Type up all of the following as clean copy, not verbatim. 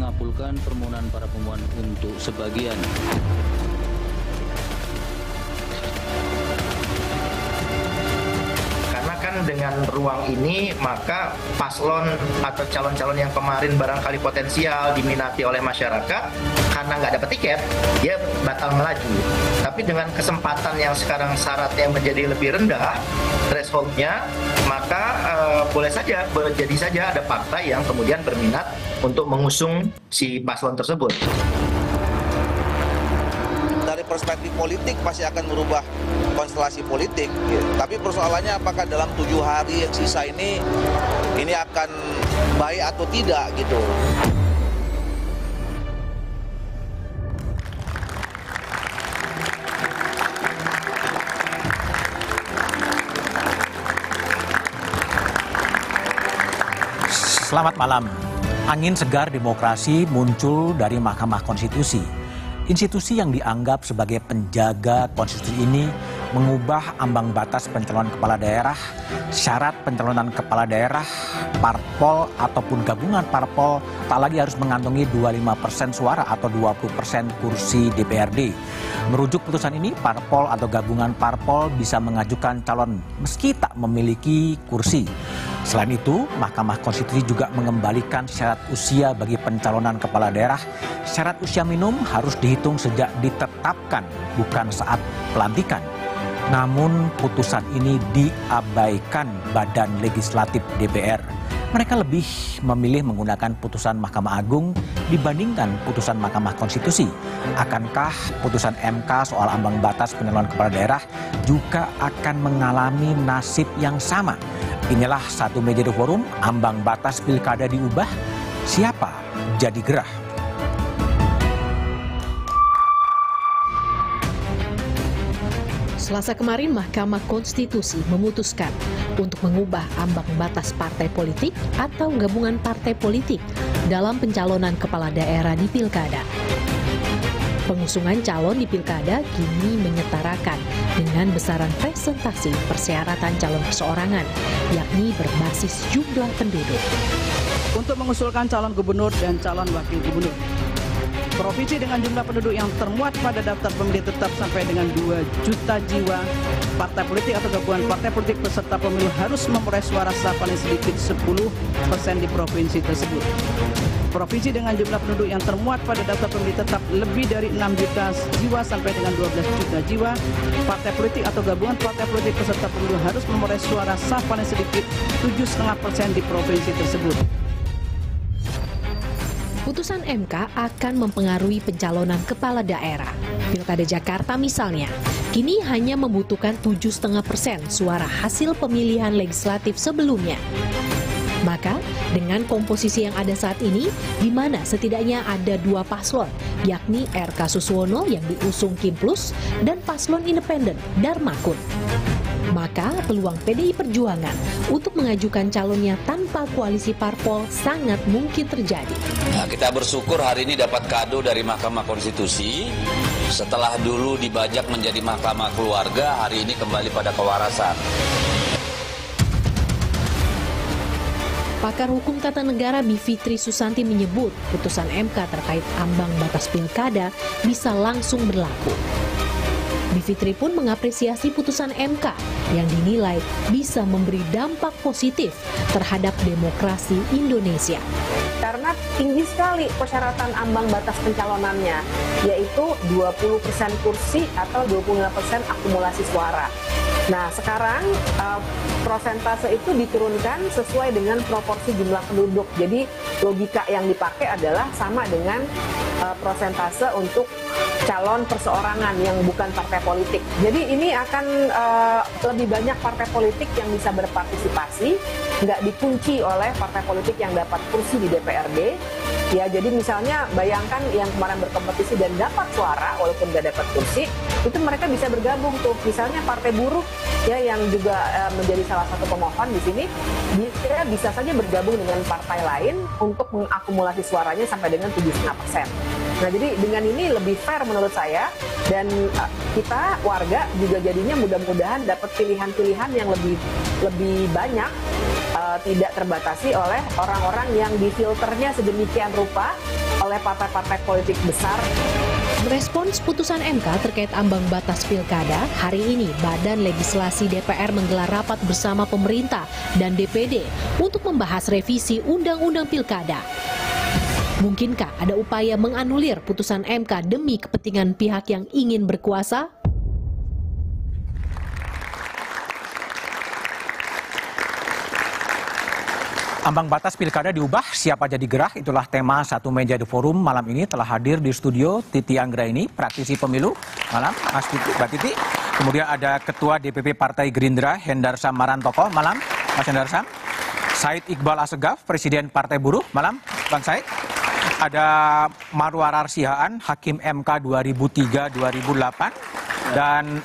mengabulkan permohonan para pemohon untuk sebagian. Karena kan dengan ruang ini maka paslon atau calon-calon yang kemarin barangkali potensial diminati oleh masyarakat karena nggak dapat tiket, dia batal melaju. Tapi dengan kesempatan yang sekarang syaratnya menjadi lebih rendah thresholdnya, maka jadi saja ada partai yang kemudian berminat untuk mengusung si paslon tersebut. Dari perspektif politik pasti akan merubah konstelasi politik. Tapi persoalannya apakah dalam 7 hari yang sisa ini akan baik atau tidak gitu. Selamat malam. Angin segar demokrasi muncul dari Mahkamah Konstitusi. Institusi yang dianggap sebagai penjaga konstitusi ini mengubah ambang batas pencalonan kepala daerah, syarat pencalonan kepala daerah, parpol ataupun gabungan parpol tak lagi harus mengantongi 25% suara atau 20% kursi DPRD. Merujuk putusan ini, parpol atau gabungan parpol bisa mengajukan calon meski tak memiliki kursi. Selain itu, Mahkamah Konstitusi juga mengembalikan syarat usia bagi pencalonan kepala daerah. Syarat usia minimum harus dihitung sejak ditetapkan, bukan saat pelantikan. Namun putusan ini diabaikan Badan Legislatif DPR. Mereka lebih memilih menggunakan putusan Mahkamah Agung dibandingkan putusan Mahkamah Konstitusi. Akankah putusan MK soal ambang batas pencalonan kepala daerah juga akan mengalami nasib yang sama? Inilah Satu Meja The Forum, ambang batas pilkada diubah, siapa jadi gerah? Selasa kemarin, Mahkamah Konstitusi memutuskan untuk mengubah ambang batas partai politik atau gabungan partai politik dalam pencalonan kepala daerah di pilkada. Pengusungan calon di pilkada kini menyetarakan dengan besaran presentasi persyaratan calon perseorangan, yakni berbasis jumlah penduduk. Untuk mengusulkan calon gubernur dan calon wakil gubernur, provinsi dengan jumlah penduduk yang termuat pada daftar pemilih tetap sampai dengan 2 juta jiwa, partai politik atau gabungan partai politik peserta pemilu harus memperoleh suara sah paling sedikit 10% di provinsi tersebut. Provinsi dengan jumlah penduduk yang termuat pada daftar pemilih tetap lebih dari 6 juta jiwa sampai dengan 12 juta jiwa, partai politik atau gabungan partai politik peserta pemilu harus memperoleh suara sah paling sedikit 7,5% di provinsi tersebut. Putusan MK akan mempengaruhi pencalonan kepala daerah. Pilkada Jakarta misalnya, kini hanya membutuhkan 7,5% suara hasil pemilihan legislatif sebelumnya. Maka, dengan komposisi yang ada saat ini, di mana setidaknya ada 2 paslon, yakni R.K. Suswono yang diusung Kim Plus dan paslon independen Darmakun. Maka peluang PDI Perjuangan untuk mengajukan calonnya tanpa koalisi parpol sangat mungkin terjadi. Nah, kita bersyukur hari ini dapat kado dari Mahkamah Konstitusi. Setelah dulu dibajak menjadi Mahkamah Keluarga, hari ini kembali pada kewarasan. Pakar Hukum Tata Negara Bivitri Susanti menyebut putusan MK terkait ambang batas pilkada bisa langsung berlaku. Bivitri pun mengapresiasi putusan MK yang dinilai bisa memberi dampak positif terhadap demokrasi Indonesia. Karena tinggi sekali persyaratan ambang batas pencalonannya, yaitu 20% kursi atau 25% akumulasi suara. Nah, sekarang prosentase itu diturunkan sesuai dengan proporsi jumlah penduduk. Jadi logika yang dipakai adalah sama dengan prosentase untuk calon perseorangan yang bukan partai politik. Jadi ini akan lebih banyak partai politik yang bisa berpartisipasi, nggak dikunci oleh partai politik yang dapat kursi di DPRD. Ya, jadi misalnya bayangkan yang kemarin berkompetisi dan dapat suara walaupun nggak dapat kursi, itu mereka bisa bergabung tuh. Misalnya Partai Buruh ya yang juga menjadi salah satu pemohon di sini, dia bisa saja bergabung dengan partai lain untuk mengakumulasi suaranya sampai dengan 7,5%. Nah, jadi dengan ini lebih fair menurut saya, dan kita warga juga jadinya mudah-mudahan dapat pilihan-pilihan yang lebih banyak tidak terbatasi oleh orang-orang yang difilternya sedemikian rupa oleh partai-partai politik besar. Merespons putusan MK terkait ambang batas pilkada, hari ini Badan Legislasi DPR menggelar rapat bersama pemerintah dan DPD untuk membahas revisi Undang-Undang Pilkada. Mungkinkah ada upaya menganulir putusan MK demi kepentingan pihak yang ingin berkuasa? Ambang batas pilkada diubah, siapa jadi gerah, itulah tema Satu Meja The Forum malam ini. Telah hadir di studio Titi Anggraini, praktisi pemilu. Malam, Mas Titi, Mbak Titi. Kemudian ada Ketua DPP Partai Gerindra, Hendarsam Marantoko. Malam, Mas Hendarsam. Said Iqbal Assegaf, Presiden Partai Buruh. Malam, Bang Said. Ada Marwar Arsihaan, Hakim MK 2003-2008. Dan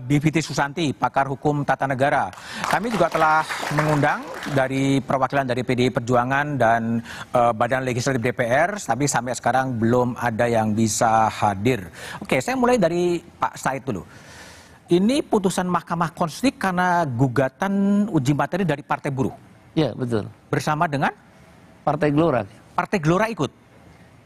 Bivitri Susanti, pakar hukum tata negara. Kami juga telah mengundang dari perwakilan dari PDI Perjuangan dan Badan Legislatif DPR, tapi sampai sekarang belum ada yang bisa hadir. Oke, saya mulai dari Pak Said dulu. Ini putusan Mahkamah Konstitusi karena gugatan uji materi dari Partai Buruh. Iya, betul. Bersama dengan Partai Gelora. Partai Gelora ikut?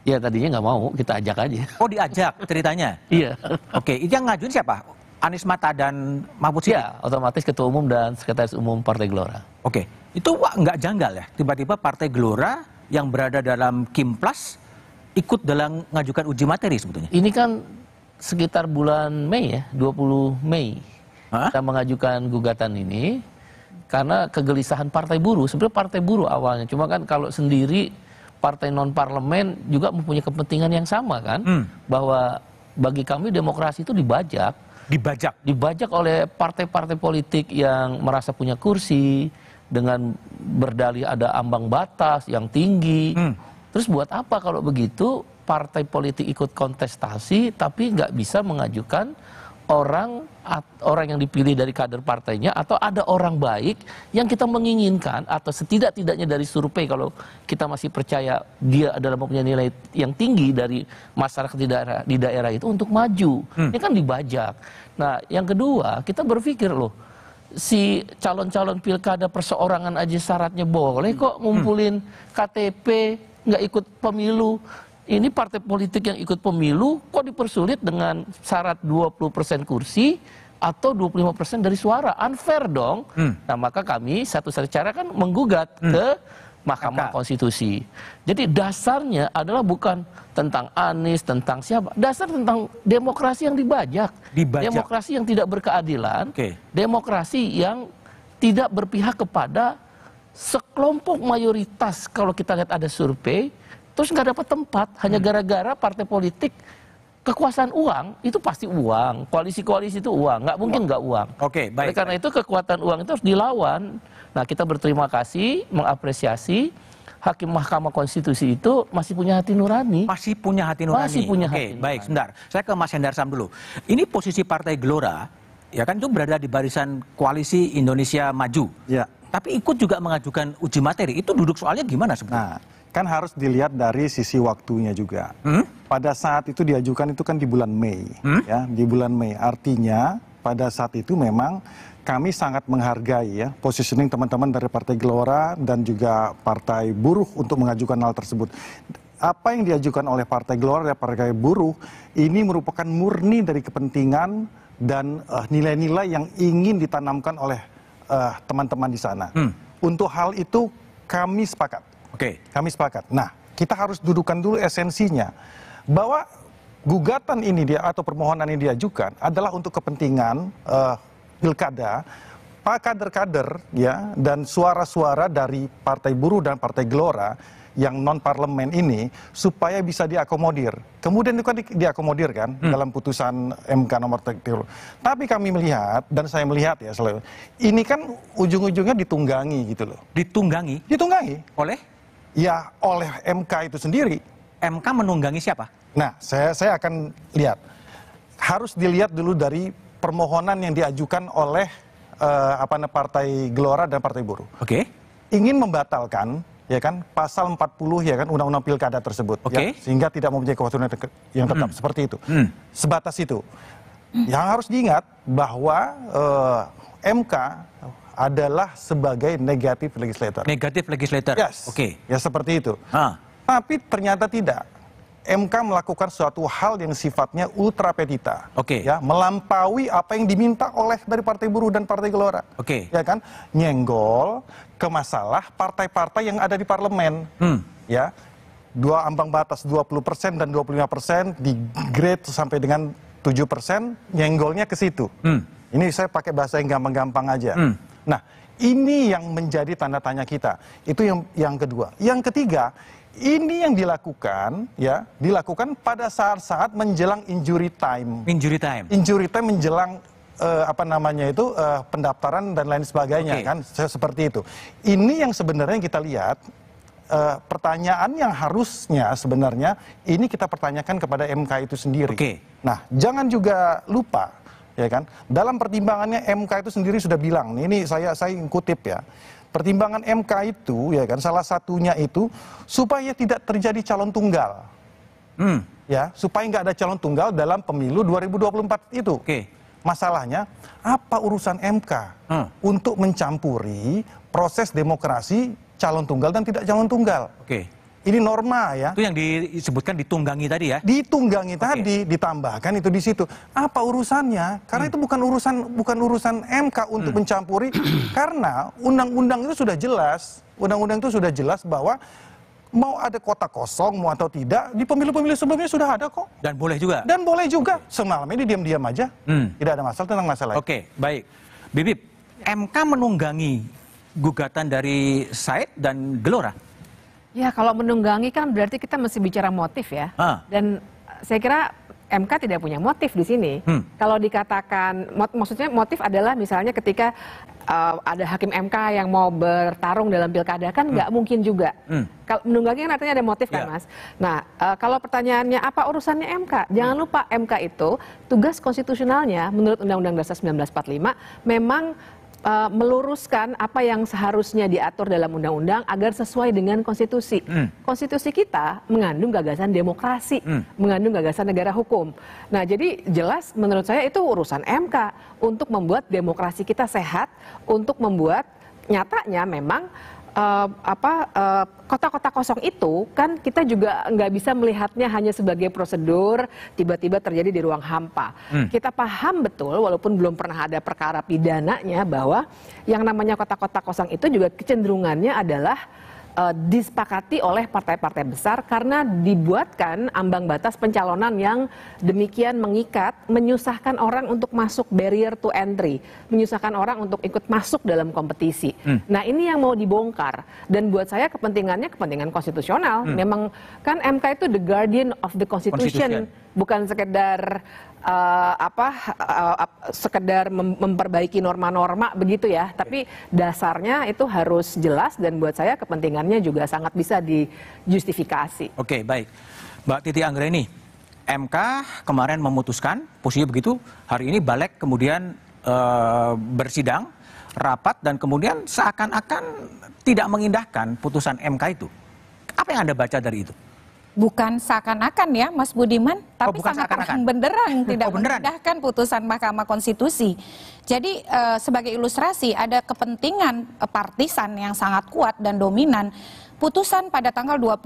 Ya tadinya nggak mau, kita ajak aja. Oh, diajak ceritanya? Iya. Oke, itu yang ngajuin siapa? Anies Mata dan Mahfud Siddiq? Iya, otomatis Ketua Umum dan Sekretaris Umum Partai Gelora. Oke, itu nggak janggal ya? Tiba-tiba Partai Gelora yang berada dalam Kimplas ikut dalam mengajukan uji materi sebetulnya? Ini kan sekitar bulan Mei ya, 20 Mei. Kita mengajukan gugatan ini karena kegelisahan Partai Buruh. Sebenarnya Partai Buruh awalnya, cuma kan kalau sendiri partai non-parlemen juga mempunyai kepentingan yang sama kan, bahwa bagi kami demokrasi itu dibajak oleh partai-partai politik yang merasa punya kursi dengan berdalih ada ambang batas yang tinggi. Terus buat apa kalau begitu partai politik ikut kontestasi tapi nggak bisa mengajukan orang yang dipilih dari kader partainya, atau ada orang baik yang kita menginginkan, atau setidak-tidaknya dari survei kalau kita masih percaya dia adalah mempunyai nilai yang tinggi dari masyarakat di daerah itu untuk maju. Ini kan dibajak. Nah, yang kedua, kita berpikir loh, si calon-calon pilkada perseorangan aja syaratnya boleh kok ngumpulin KTP, nggak ikut pemilu. Ini partai politik yang ikut pemilu kok dipersulit dengan syarat 20% kursi atau 25% dari suara. Unfair dong. Nah, maka kami satu-satunya cara kan menggugat ke Mahkamah Konstitusi. Jadi dasarnya adalah bukan tentang Anies, tentang siapa. Dasar tentang demokrasi yang dibajak. Demokrasi yang tidak berkeadilan. Demokrasi yang tidak berpihak kepada sekelompok mayoritas. Kalau kita lihat ada survei, terus nggak dapat tempat hanya gara-gara partai politik kekuasaan uang, itu pasti uang, koalisi-koalisi itu uang, nggak mungkin nggak uang. Oke, baik. Oleh karena itu kekuatan uang itu harus dilawan. Nah, kita berterima kasih, mengapresiasi Hakim Mahkamah Konstitusi itu masih punya hati nurani. Masih punya hati nurani. Masih punya hati nurani. Baik, sebentar. Saya ke Mas Hendarsam dulu. Ini posisi Partai Gelora, ya kan itu berada di barisan Koalisi Indonesia Maju. Ya. Tapi ikut juga mengajukan uji materi. Itu duduk soalnya gimana sebenarnya? Nah, kan harus dilihat dari sisi waktunya juga. Pada saat itu diajukan itu kan di bulan Mei, ya, di bulan Mei. Artinya pada saat itu memang kami sangat menghargai ya positioning teman-teman dari Partai Gelora dan juga Partai Buruh untuk mengajukan hal tersebut. Apa yang diajukan oleh Partai Gelora dan Partai Buruh ini merupakan murni dari kepentingan dan nilai-nilai yang ingin ditanamkan oleh teman-teman di sana. Untuk hal itu kami sepakat. Kami sepakat. Nah, kita harus dudukan dulu esensinya bahwa gugatan ini atau permohonan ini diajukan adalah untuk kepentingan pilkada, kader-kader ya dan suara-suara dari Partai Buruh dan Partai Gelora yang non parlemen ini supaya bisa diakomodir. Kemudian itu kan diakomodir kan dalam putusan MK nomor 30. Tapi kami melihat dan saya melihat ya selalu ini kan ujung-ujungnya ditunggangi gitu loh. Ditunggangi? Ditunggangi. Oleh? Ya oleh MK itu sendiri. MK menunggangi siapa? Nah, saya akan lihat. Harus dilihat dulu dari permohonan yang diajukan oleh Partai Gelora dan Partai Buruh. Ingin membatalkan ya kan pasal 40 ya kan undang-undang pilkada tersebut ya, sehingga tidak mempunyai kekuatan yang tetap seperti itu. Sebatas itu. Yang harus diingat bahwa MK adalah sebagai negatif legislator. Negatif legislator. Yes. Oke. Ya seperti itu. Tapi ternyata tidak. MK melakukan suatu hal yang sifatnya ultra petita. Oke. Ya, melampaui apa yang diminta oleh dari Partai Buruh dan Partai Gelora. Oke. Ya kan? Nyenggol ke masalah partai-partai yang ada di parlemen. Ya. Dua ambang batas 20% dan 25% di grade sampai dengan 7%, nyenggolnya ke situ. Ini saya pakai bahasa yang gampang-gampang aja. Nah, ini yang menjadi tanda tanya kita. Itu yang kedua. Yang ketiga, ini yang dilakukan pada saat-saat menjelang injury time. Injury time. Injury time menjelang pendaftaran dan lain sebagainya, kan seperti itu. Ini yang sebenarnya kita lihat. Pertanyaan yang harusnya sebenarnya ini kita pertanyakan kepada MK itu sendiri. Nah, jangan juga lupa, ya kan? Dalam pertimbangannya MK itu sendiri sudah bilang, ini saya kutip ya. Pertimbangan MK itu, ya kan, salah satunya itu supaya tidak terjadi calon tunggal, ya, supaya nggak ada calon tunggal dalam pemilu 2024 itu. Masalahnya apa urusan MK untuk mencampuri proses demokrasi calon tunggal dan tidak calon tunggal? Ini norma ya. Itu yang disebutkan ditunggangi tadi ya? Ditunggangi tadi, ditambahkan itu di situ. Apa urusannya? Karena itu bukan urusan MK untuk mencampuri, karena undang-undang itu sudah jelas. Undang-undang itu sudah jelas bahwa mau ada kota kosong, mau atau tidak, di pemilu-pemilu sebelumnya sudah ada kok. Dan boleh juga? Dan boleh juga. Semalam ini diam-diam aja. Tidak ada masalah tentang masalah. Oke, baik. Bibip, MK menunggangi gugatan dari Said dan Gelora? Ya, kalau menunggangi kan berarti kita mesti bicara motif ya. Dan saya kira MK tidak punya motif di sini. Kalau dikatakan, maksudnya motif adalah misalnya ketika ada hakim MK yang mau bertarung dalam pilkada, kan nggak mungkin juga. Kalau menunggangi kan artinya ada motif kan, Mas. Nah, kalau pertanyaannya apa urusannya MK? Jangan lupa MK itu tugas konstitusionalnya menurut Undang-Undang Dasar 1945 memang meluruskan apa yang seharusnya diatur dalam undang-undang agar sesuai dengan konstitusi. Konstitusi kita mengandung gagasan demokrasi, mengandung gagasan negara hukum. Nah, jadi jelas menurut saya itu urusan MK untuk membuat demokrasi kita sehat, untuk membuat nyatanya memang kota-kota kosong itu kan kita juga nggak bisa melihatnya hanya sebagai prosedur tiba-tiba terjadi di ruang hampa. Kita paham betul walaupun belum pernah ada perkara pidananya bahwa yang namanya kota-kota kosong itu juga kecenderungannya adalah disepakati oleh partai-partai besar karena dibuatkan ambang batas pencalonan yang demikian mengikat, menyusahkan orang untuk masuk barrier to entry, menyusahkan orang untuk ikut masuk dalam kompetisi. Nah, ini yang mau dibongkar dan buat saya kepentingannya kepentingan konstitusional. Memang kan MK itu the guardian of the constitution. Bukan sekedar sekedar memperbaiki norma-norma begitu ya, tapi dasarnya itu harus jelas dan buat saya kepentingannya juga sangat bisa dijustifikasi. Oke, baik. Mbak Titi Anggreni, MK kemarin memutuskan posisinya begitu, hari ini balik kemudian bersidang, rapat dan kemudian seakan-akan tidak mengindahkan putusan MK itu. Apa yang Anda baca dari itu? Bukan seakan-akan ya Mas Budiman, tapi sangat terang-benderang tidak mengindahkan putusan Mahkamah Konstitusi. Jadi sebagai ilustrasi ada kepentingan partisan yang sangat kuat dan dominan. Putusan pada tanggal 20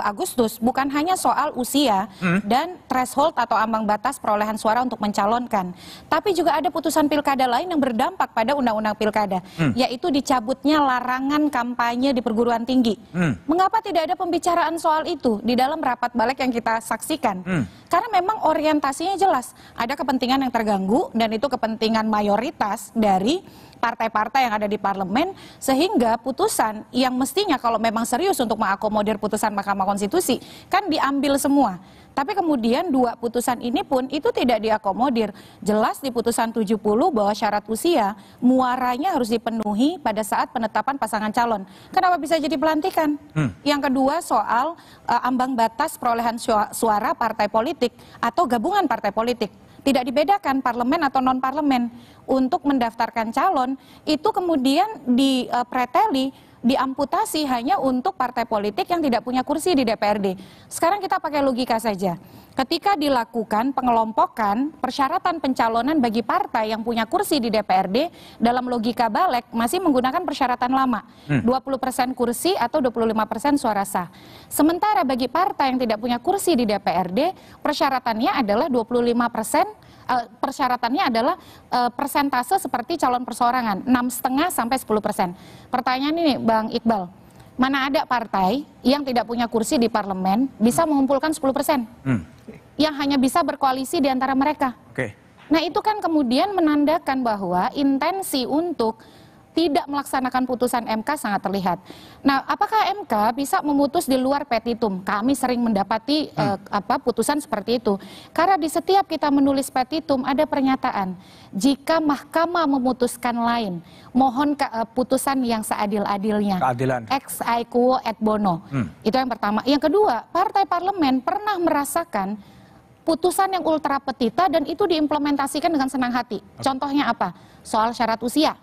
Agustus bukan hanya soal usia dan threshold atau ambang batas perolehan suara untuk mencalonkan, tapi juga ada putusan pilkada lain yang berdampak pada undang-undang pilkada, yaitu dicabutnya larangan kampanye di perguruan tinggi. Mengapa tidak ada pembicaraan soal itu di dalam rapat balik yang kita saksikan? Karena memang orientasinya jelas, ada kepentingan yang terganggu dan itu kepentingan mayoritas dari partai-partai yang ada di parlemen, sehingga putusan yang mestinya kalau memang serius untuk mengakomodir putusan Mahkamah Konstitusi kan diambil semua. Tapi kemudian dua putusan ini pun itu tidak diakomodir. Jelas di putusan 70 bahwa syarat usia muaranya harus dipenuhi pada saat penetapan pasangan calon. Kenapa bisa jadi pelantikan? Yang kedua soal ambang batas perolehan suara partai politik atau gabungan partai politik. Tidak dibedakan parlemen atau non-parlemen. Untuk mendaftarkan calon, itu kemudian dipreteli diamputasi hanya untuk partai politik yang tidak punya kursi di DPRD. Sekarang kita pakai logika saja. Ketika dilakukan pengelompokan persyaratan pencalonan bagi partai yang punya kursi di DPRD, dalam logika balik masih menggunakan persyaratan lama, 20% kursi atau 25% suara sah. Sementara bagi partai yang tidak punya kursi di DPRD, persyaratannya adalah 25%. Persyaratannya adalah persentase seperti calon perseorangan, 6,5 sampai 10%. Pertanyaan ini, Bang Iqbal, mana ada partai yang tidak punya kursi di parlemen bisa mengumpulkan 10%? Yang hanya bisa berkoalisi di antara mereka. Nah, itu kan kemudian menandakan bahwa intensi untuk tidak melaksanakan putusan MK sangat terlihat. Nah, apakah MK bisa memutus di luar petitum? Kami sering mendapati putusan seperti itu. Karena di setiap kita menulis petitum ada pernyataan, jika mahkamah memutuskan lain, mohon putusan yang seadil-adilnya. Keadilan. Ex aequo et bono. Itu yang pertama. Yang kedua, partai parlemen pernah merasakan putusan yang ultra petita dan itu diimplementasikan dengan senang hati. Contohnya apa? Soal syarat usia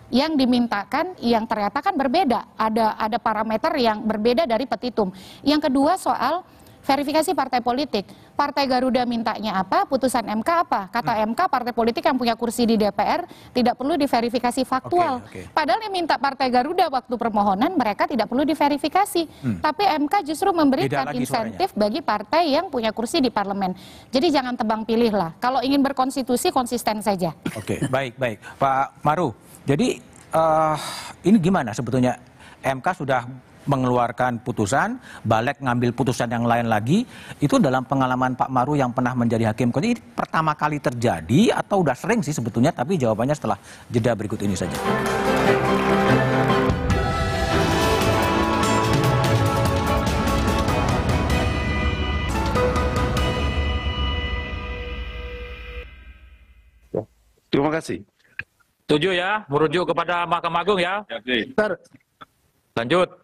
yang dimintakan, yang ternyata kan berbeda, ada parameter yang berbeda dari petitum. Yang kedua soal verifikasi partai politik. Partai Garuda mintanya apa, putusan MK apa? Kata MK, partai politik yang punya kursi di DPR tidak perlu diverifikasi faktual. Padahal yang minta partai Garuda waktu permohonan mereka tidak perlu diverifikasi. Tapi MK justru memberikan insentif bagi partai yang punya kursi di parlemen. Jadi jangan tebang pilih lah. Kalau ingin berkonstitusi, konsisten saja. Baik. Pak Maru, jadi ini gimana sebetulnya? MK sudah mengeluarkan putusan, balik ngambil putusan yang lain lagi. Itu dalam pengalaman Pak Maru yang pernah menjadi hakim, ini pertama kali terjadi atau udah sering sih sebetulnya? Tapi jawabannya setelah jeda berikut ini saja. Terima kasih. Setuju ya, merujuk kepada Mahkamah Agung ya. Lanjut.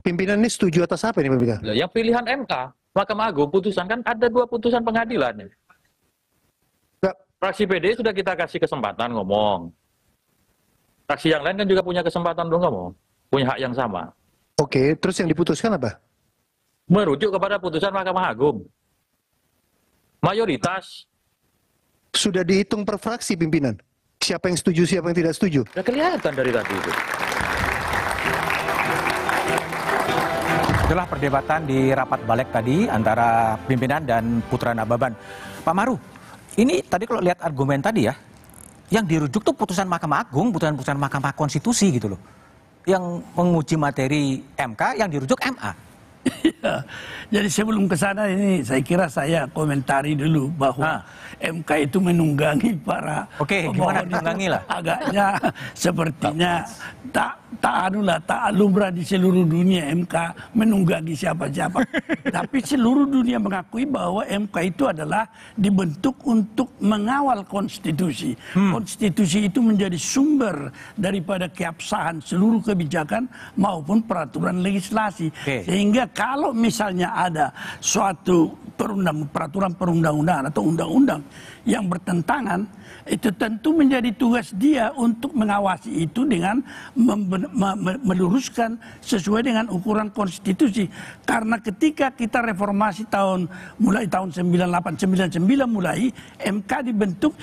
Pimpinan ini setuju atas apa ini pimpinan? Yang pilihan MK, Mahkamah Agung putusan kan ada 2 putusan pengadilan. Fraksi PD sudah kita kasih kesempatan ngomong. Fraksi yang lain kan juga punya kesempatan untuk ngomong, punya hak yang sama. Terus yang diputuskan apa? Merujuk kepada putusan Mahkamah Agung. Mayoritas. Sudah dihitung per fraksi pimpinan. Siapa yang setuju, siapa yang tidak setuju? Sudah kelihatan dari tadi itu. Itulah perdebatan di rapat balik tadi antara pimpinan dan Putra Nababan. Pak Maru, ini tadi kalau lihat argumen tadi ya, yang dirujuk tuh putusan Mahkamah Agung, putusan Mahkamah Konstitusi gitu loh. Yang menguji materi MK, yang dirujuk MA. Jadi sebelum ke sana ini saya kira saya komentari dulu bahwa MK itu menunggangi para gimana menunggangi lah? Agaknya sepertinya tak lumrah di seluruh dunia MK menunggangi siapa-siapa. Tapi seluruh dunia mengakui bahwa MK itu adalah dibentuk untuk mengawal konstitusi. Konstitusi itu menjadi sumber daripada keabsahan seluruh kebijakan maupun peraturan legislasi. Sehingga kalau misalnya ada suatu peraturan perundang-undangan atau undang-undang yang bertentangan, itu tentu menjadi tugas dia untuk mengawasi itu dengan meluruskan sesuai dengan ukuran konstitusi. Karena ketika kita reformasi mulai tahun 98, 99 mulai, MK dibentuk,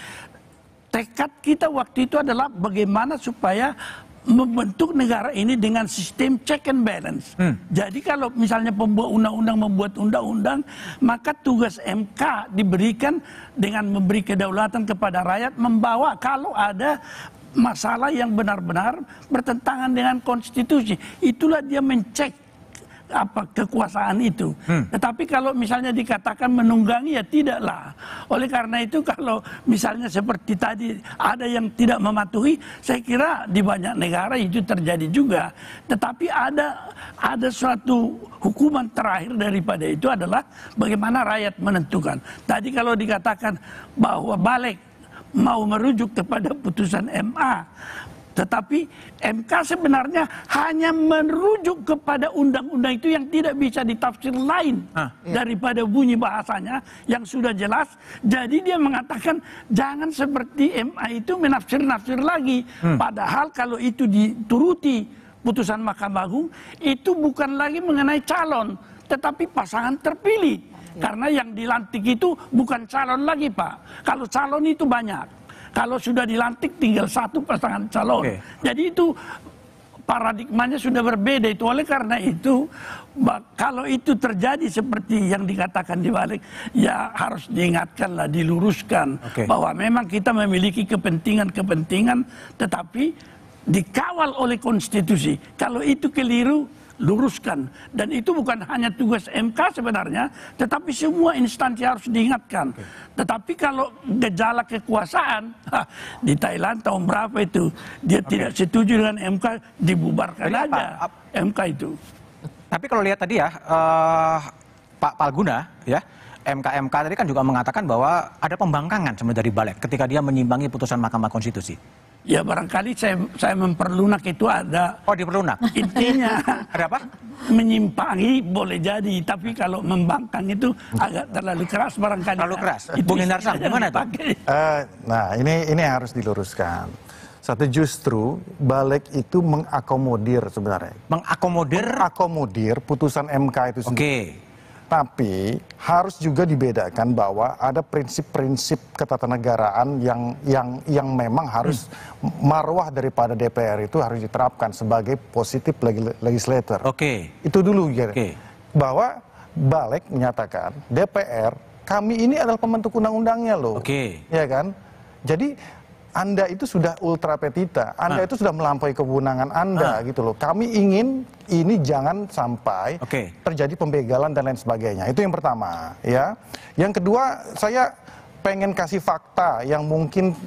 tekad kita waktu itu adalah bagaimana supaya membentuk negara ini dengan sistem check and balance. Jadi kalau misalnya pembuat undang-undang membuat undang-undang, maka tugas MK diberikan dengan memberi kedaulatan kepada rakyat membawa kalau ada masalah yang benar-benar bertentangan dengan konstitusi. Itulah dia mencek kekuasaan itu. Tetapi kalau misalnya dikatakan menunggangi, ya tidaklah. Oleh karena itu kalau misalnya seperti tadi ada yang tidak mematuhi, saya kira di banyak negara itu terjadi juga. Tetapi ada suatu hukuman terakhir daripada itu adalah bagaimana rakyat menentukan. Tadi kalau dikatakan bahwa balik mau merujuk kepada putusan MA, Tetapi MK sebenarnya hanya merujuk kepada undang-undang itu yang tidak bisa ditafsir lain daripada bunyi bahasanya yang sudah jelas. Jadi dia mengatakan jangan seperti MA itu menafsir-nafsir lagi. Padahal kalau itu dituruti putusan Mahkamah Agung, itu bukan lagi mengenai calon, tetapi pasangan terpilih. Karena yang dilantik itu bukan calon lagi, Pak. Kalau calon itu banyak. Kalau sudah dilantik tinggal satu pasangan calon. Jadi itu paradigmanya sudah berbeda. Itu oleh karena itu kalau itu terjadi seperti yang dikatakan di balik, ya harus diingatkanlah, diluruskan bahwa memang kita memiliki kepentingan-kepentingan, tetapi dikawal oleh konstitusi. Kalau itu keliru, luruskan. Dan itu bukan hanya tugas MK sebenarnya, tetapi semua instansi harus diingatkan. Tetapi kalau gejala kekuasaan, di Thailand tahun berapa itu, dia tidak setuju dengan MK, dibubarkan aja MK itu. Tapi kalau lihat tadi ya, Pak Palguna, ya, MK tadi kan juga mengatakan bahwa ada pembangkangan sebenarnya dari balik ketika dia menyimpangi putusan Mahkamah Konstitusi. Ya barangkali saya memperlunak itu ada. Oh, diperlunak. Intinya ada apa? Menyimpangi boleh jadi, tapi kalau membangkang itu agak terlalu keras barangkali. Terlalu keras. Bung Hindarsam gimana tuh? Nah, ini harus diluruskan. Satu, justru balik itu mengakomodir sebenarnya. Mengakomodir putusan MK itu sendiri. Tapi harus juga dibedakan bahwa ada prinsip-prinsip ketatanegaraan yang memang harus marwah daripada DPR itu harus diterapkan sebagai positif legislator. Itu dulu ya. Bahwa balik menyatakan DPR, kami ini adalah pembentuk undang-undangnya loh. Ya kan? Jadi Anda itu sudah ultra petita, Anda itu sudah melampaui kewenangan Anda gitu loh. Kami ingin ini jangan sampai terjadi pembegalan dan lain sebagainya. Itu yang pertama, ya. Yang kedua, saya pengen kasih fakta yang mungkin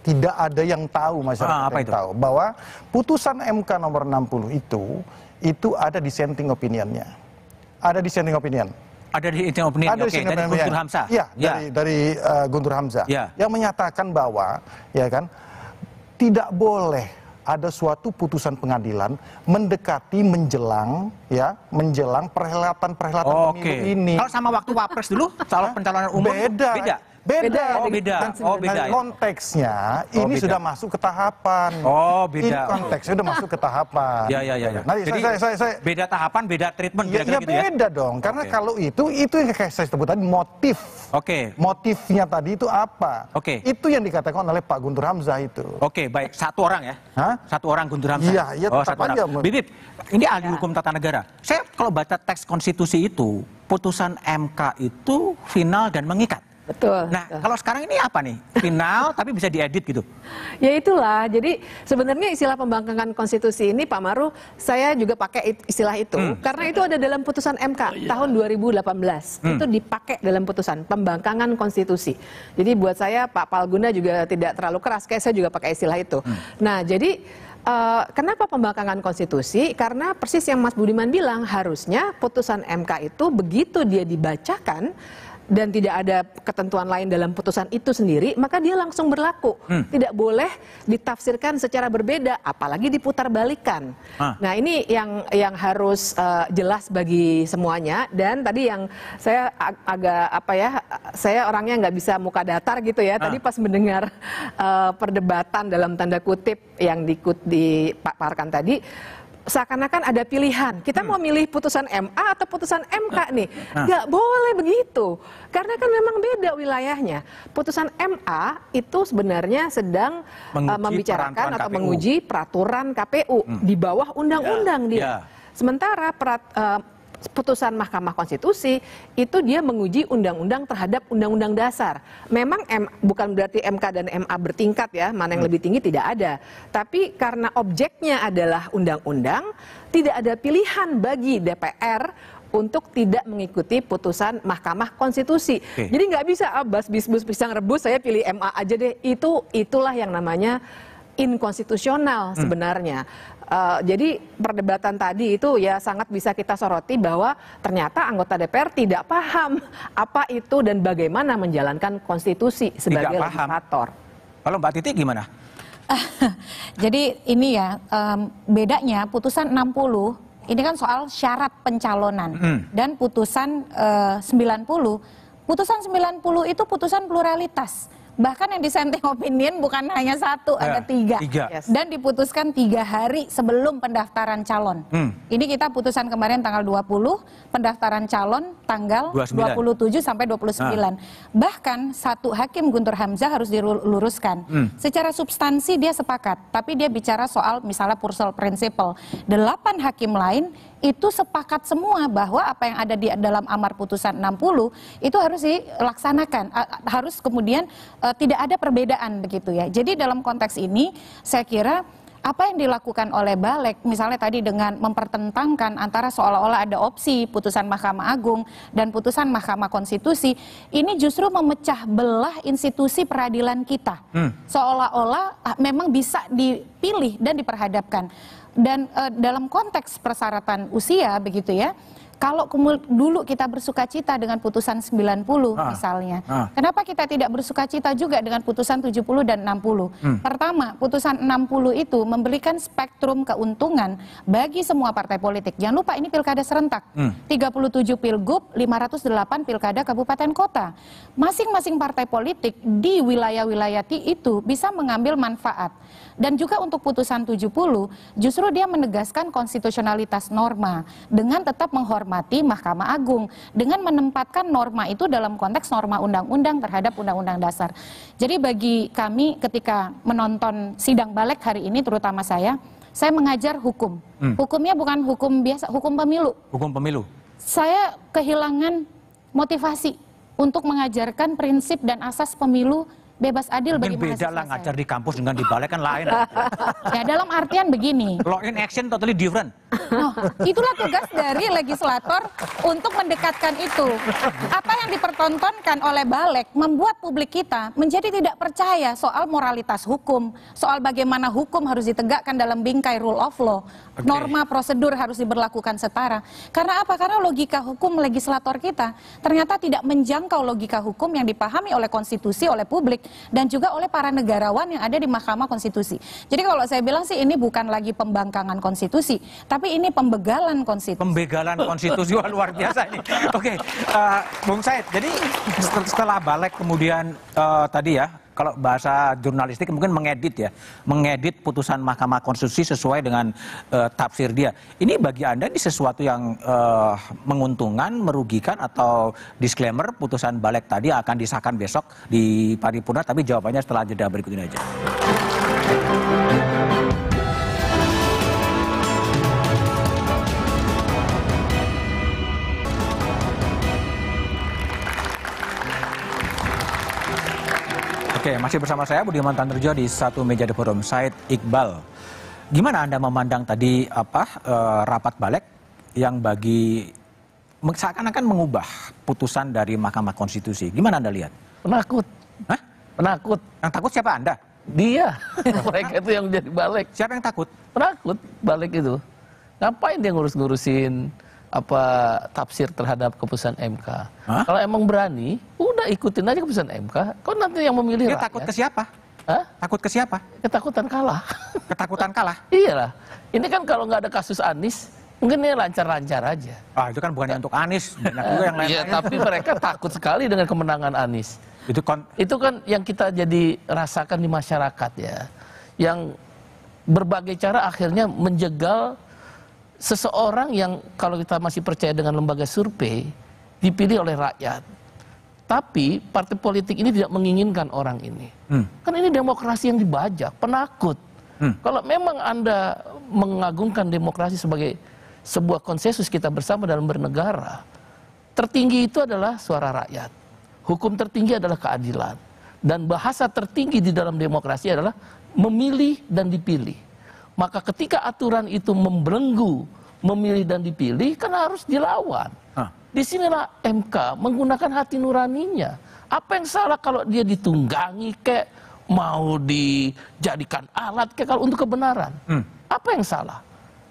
tidak ada yang tahu, masyarakat yang tahu, bahwa putusan MK nomor 60 itu ada dissenting opinion-nya. Ada dissenting opinion. Ada di opinion, dari Guntur Hamzah. Ya, dari Guntur Hamzah. Yang menyatakan bahwa, ya kan, tidak boleh ada suatu putusan pengadilan mendekati menjelang perhelatan pemilu ini. Kalau sama waktu Wapres dulu, pencalonan umum beda. Dan konteksnya ini sudah masuk ke tahapan. Ini konteksnya sudah masuk ke tahapan. Nah, jadi saya beda tahapan, beda treatment. Ya beda dong. Karena kalau itu yang kayak saya sebut tadi motif. Motifnya tadi itu apa? Itu yang dikatakan oleh Pak Guntur Hamzah itu. Baik. Satu orang ya? Satu orang Guntur Hamzah? Iya, tetap aja. Bibip, ini ahli hukum tata negara. Saya kalau baca teks konstitusi itu, putusan MK itu final dan mengikat. Betul. Nah, kalau sekarang ini apa nih? Final tapi bisa diedit gitu? Ya itulah. Jadi sebenarnya istilah pembangkangan konstitusi ini, Pak Maru, saya juga pakai istilah itu. Karena itu ada dalam putusan MK tahun 2018. Itu dipakai dalam putusan pembangkangan konstitusi. Jadi buat saya Pak Palguna juga tidak terlalu keras. Kayak saya juga pakai istilah itu. Nah, jadi kenapa pembangkangan konstitusi? Karena persis yang Mas Budiman bilang, harusnya putusan MK itu begitu dia dibacakan dan tidak ada ketentuan lain dalam putusan itu sendiri, maka dia langsung berlaku. Tidak boleh ditafsirkan secara berbeda, apalagi diputarbalikkan. Nah, ini yang harus jelas bagi semuanya. Dan tadi yang saya agak saya orangnya nggak bisa muka datar gitu ya. Tadi pas mendengar perdebatan dalam tanda kutip yang dipaparkan tadi, seakan-akan ada pilihan. Kita mau milih putusan MA atau putusan MK nih. Nggak boleh begitu. Karena kan memang beda wilayahnya. Putusan MA itu sebenarnya sedang membicarakan atau menguji peraturan KPU. Di bawah undang-undang dia. Sementara putusan Mahkamah Konstitusi itu dia menguji undang-undang terhadap undang-undang dasar. Memang bukan berarti MK dan MA bertingkat ya, mana yang lebih tinggi tidak ada. Tapi karena objeknya adalah undang-undang, tidak ada pilihan bagi DPR untuk tidak mengikuti putusan Mahkamah Konstitusi. Jadi nggak bisa bis pisang rebus, saya pilih MA aja deh. Itulah yang namanya inkonstitusional sebenarnya. Jadi perdebatan tadi itu ya sangat bisa kita soroti bahwa ternyata anggota DPR tidak paham apa itu dan bagaimana menjalankan konstitusi sebagai legislator. Kalau Mbak Titi gimana? Jadi ini ya, bedanya putusan 60, ini kan soal syarat pencalonan. Dan putusan 90, putusan 90 itu putusan pluralitas. Bahkan yang dissenting opinion bukan hanya satu, ada 3. Dan diputuskan 3 hari sebelum pendaftaran calon. Ini kita putusan kemarin tanggal 20, pendaftaran calon tanggal 27 sampai 29. Bahkan satu hakim Guntur Hamzah harus diluruskan. Secara substansi dia sepakat, tapi dia bicara soal misalnya Purcell Principle. 8 hakim lain itu sepakat semua bahwa apa yang ada di dalam amar putusan 60 itu harus dilaksanakan, harus kemudian tidak ada perbedaan begitu ya. Jadi dalam konteks ini saya kira apa yang dilakukan oleh Balik misalnya tadi dengan mempertentangkan antara seolah-olah ada opsi putusan Mahkamah Agung dan putusan Mahkamah Konstitusi, ini justru memecah belah institusi peradilan kita. Seolah-olah memang bisa dipilih dan diperhadapkan. Dan dalam konteks persyaratan usia begitu ya, kalau dulu kita bersukacita dengan putusan 90 misalnya, kenapa kita tidak bersukacita juga dengan putusan 70 dan 60? Pertama, putusan 60 itu memberikan spektrum keuntungan bagi semua partai politik. Jangan lupa ini pilkada serentak, 37 pilgub, 508 pilkada kabupaten kota. Masing-masing partai politik di wilayah-wilayah itu bisa mengambil manfaat. Dan juga untuk putusan 70, justru dia menegaskan konstitusionalitas norma dengan tetap menghormati Mahkamah Agung, dengan menempatkan norma itu dalam konteks norma undang-undang terhadap undang-undang dasar. Jadi bagi kami ketika menonton sidang Balik hari ini, terutama saya mengajar hukum. Hukumnya bukan hukum biasa, hukum pemilu. Hukum pemilu. Saya kehilangan motivasi untuk mengajarkan prinsip dan asas pemilu bebas adil bagi mahasiswa. Beda lah ngajar di kampus dengan di Balik kan lain. Ya dalam artian begini. Law in action totally different. Itulah tugas dari legislator untuk mendekatkan itu. Apa yang dipertontonkan oleh Balik membuat publik kita menjadi tidak percaya soal moralitas hukum, soal bagaimana hukum harus ditegakkan dalam bingkai rule of law. Norma prosedur harus diberlakukan setara. Karena apa? Karena logika hukum legislator kita ternyata tidak menjangkau logika hukum yang dipahami oleh konstitusi, oleh publik, dan juga oleh para negarawan yang ada di Mahkamah Konstitusi. Jadi kalau saya bilang sih ini bukan lagi pembangkangan konstitusi, tapi ini pembegalan konstitusi. Pembegalan konstitusi, wah, luar biasa ini. Oke, Bung Said, jadi setelah Balik kemudian tadi ya, kalau bahasa jurnalistik mungkin mengedit putusan Mahkamah Konstitusi sesuai dengan tafsir dia. Ini bagi Anda ini sesuatu yang menguntungkan, merugikan, atau disclaimer putusan Balik tadi akan disahkan besok di paripurna, tapi jawabannya setelah jeda berikut ini aja. Oke, masih bersama saya Budiman Tandurjo di satu meja The Forum. Said Iqbal, gimana Anda memandang tadi rapat Balik yang seakan-akan mengubah putusan dari Mahkamah Konstitusi? Gimana Anda lihat? Penakut. Hah? Penakut. Yang takut siapa Anda? Dia. Mereka itu yang menjadi Balik. Siapa yang takut? Penakut Balik itu. Ngapain dia ngurus-ngurusin tafsir terhadap keputusan MK? Kalau emang berani, udah ikutin aja keputusan MK. Kok nanti yang memilih dia rakyat. Takut ke siapa? Takut ke siapa? Ketakutan kalah. Ketakutan kalah? Iyalah. Ini kan kalau nggak ada kasus Anies, mungkin ini lancar-lancar aja. Itu kan bukannya untuk Anies, banyak juga yang lain. Iya, tapi mereka takut sekali dengan kemenangan Anies. Itu kan yang kita jadi rasakan di masyarakat ya. Yang berbagai cara akhirnya menjegal seseorang yang kalau kita masih percaya dengan lembaga survei dipilih oleh rakyat. Tapi partai politik ini tidak menginginkan orang ini. Kan ini demokrasi yang dibajak, penakut. Kalau memang Anda mengagungkan demokrasi sebagai sebuah konsensus kita bersama dalam bernegara, tertinggi itu adalah suara rakyat. Hukum tertinggi adalah keadilan. Dan bahasa tertinggi di dalam demokrasi adalah memilih dan dipilih. Maka ketika aturan itu membelenggu memilih dan dipilih, kan harus dilawan. Disinilah MK menggunakan hati nuraninya. Apa yang salah kalau dia ditunggangi kayak mau dijadikan alat kayak kalau untuk kebenaran? Apa yang salah?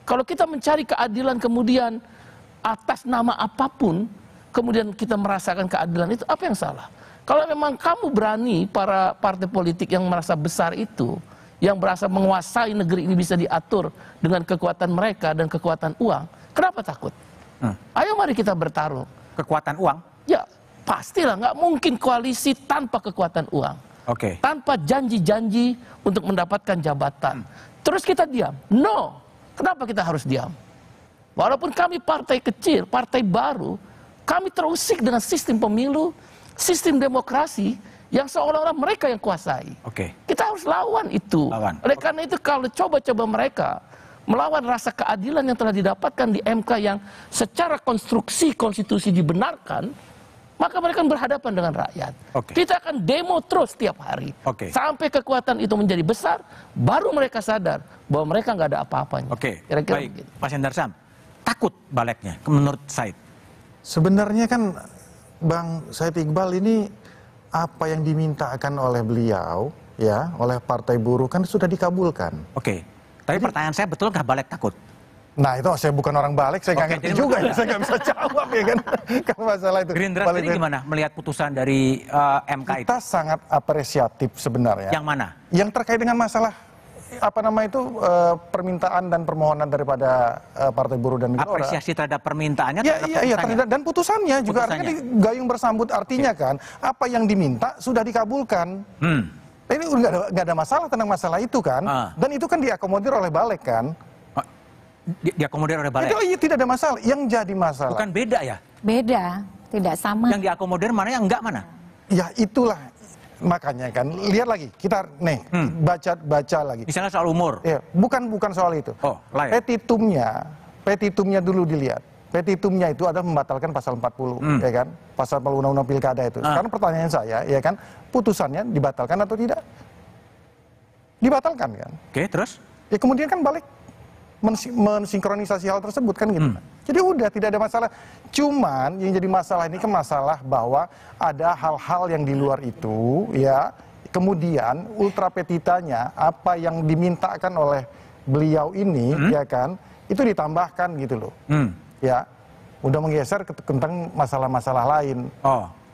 Kalau kita mencari keadilan kemudian atas nama apapun, kemudian kita merasakan keadilan itu, apa yang salah? Kalau memang kamu berani, para partai politik yang merasa besar itu, yang berasa menguasai negeri ini bisa diatur dengan kekuatan mereka dan kekuatan uang, kenapa takut? Ayo mari kita bertarung. Kekuatan uang? Ya, pastilah nggak mungkin koalisi tanpa kekuatan uang. Tanpa janji-janji untuk mendapatkan jabatan. Terus kita diam? No. Kenapa kita harus diam? Walaupun kami partai kecil, partai baru, kami terusik dengan sistem pemilu, sistem demokrasi yang seolah-olah mereka yang kuasai. Kita harus lawan itu. Oleh karena itu kalau coba-coba mereka melawan rasa keadilan yang telah didapatkan di MK yang secara konstruksi konstitusi dibenarkan, maka mereka berhadapan dengan rakyat. Kita akan demo terus tiap hari. Sampai kekuatan itu menjadi besar, baru mereka sadar bahwa mereka nggak ada apa-apanya. Kira-kira baik. Pak Sendarsam, takut baliknya menurut Said? Sebenarnya kan Bang Said Iqbal ini apa yang dimintakan oleh beliau, ya, oleh Partai Buruh kan sudah dikabulkan. Tapi pertanyaan saya, betul nggak balik takut? Nah itu saya bukan orang balik, saya nggak ngerti juga ya, saya nggak bisa jawab ya kan. Kalau masalah itu. Gerindra sendiri gimana melihat putusan dari MK itu? Kita sangat apresiatif sebenarnya. Yang mana? Yang terkait dengan masalah permintaan dan permohonan daripada Partai Buruh dan Gelora. Apresiasi terhadap permintaannya, terhadap dan putusannya juga artinya gayung bersambut, artinya kan apa yang diminta sudah dikabulkan. Ini nggak ada masalah tentang masalah itu kan, dan itu kan diakomodir oleh Balik kan. Diakomodir oleh Balik? Itu tidak ada masalah. Yang jadi masalah. Bukan beda ya? Beda, tidak sama. Yang diakomodir mana, yang enggak mana? Ya itulah. Makanya kan, lihat lagi, kita baca lagi. Misalnya soal umur? Ya, bukan soal itu. Petitumnya dulu dilihat. Petitumnya itu adalah membatalkan pasal 40, ya kan? Pasal Undang-Undang Pilkada itu. Sekarang pertanyaan saya, ya kan, putusannya dibatalkan atau tidak? Dibatalkan kan? Terus? Ya kemudian kan Balik mensinkronisasi hal tersebut kan gitu. Jadi udah tidak ada masalah. Cuman yang jadi masalah ini kan masalah bahwa ada hal-hal yang di luar itu, ya. Kemudian ultra petitanya apa yang dimintakan oleh beliau ini, ya kan, itu ditambahkan gitu loh. Ya, udah menggeser tentang masalah-masalah lain.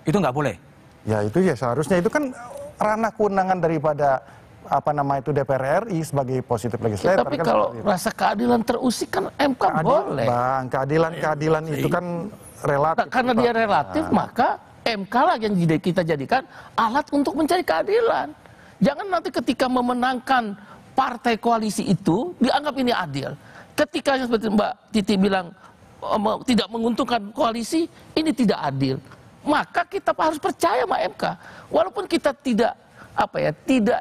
Itu nggak boleh? Ya itu ya seharusnya itu kan ranah kewenangan daripada DPR RI sebagai positif legislator. Tapi kan kalau rasa keadilan terusik kan MK boleh. Bang, keadilan itu kan relatif. Karena dia relatif, maka MK lah yang kita jadikan alat untuk mencari keadilan. Jangan nanti ketika memenangkan partai koalisi itu dianggap ini adil. Ketika seperti Mbak Titi bilang tidak menguntungkan koalisi, ini tidak adil. Maka kita harus percaya sama MK. Walaupun kita tidak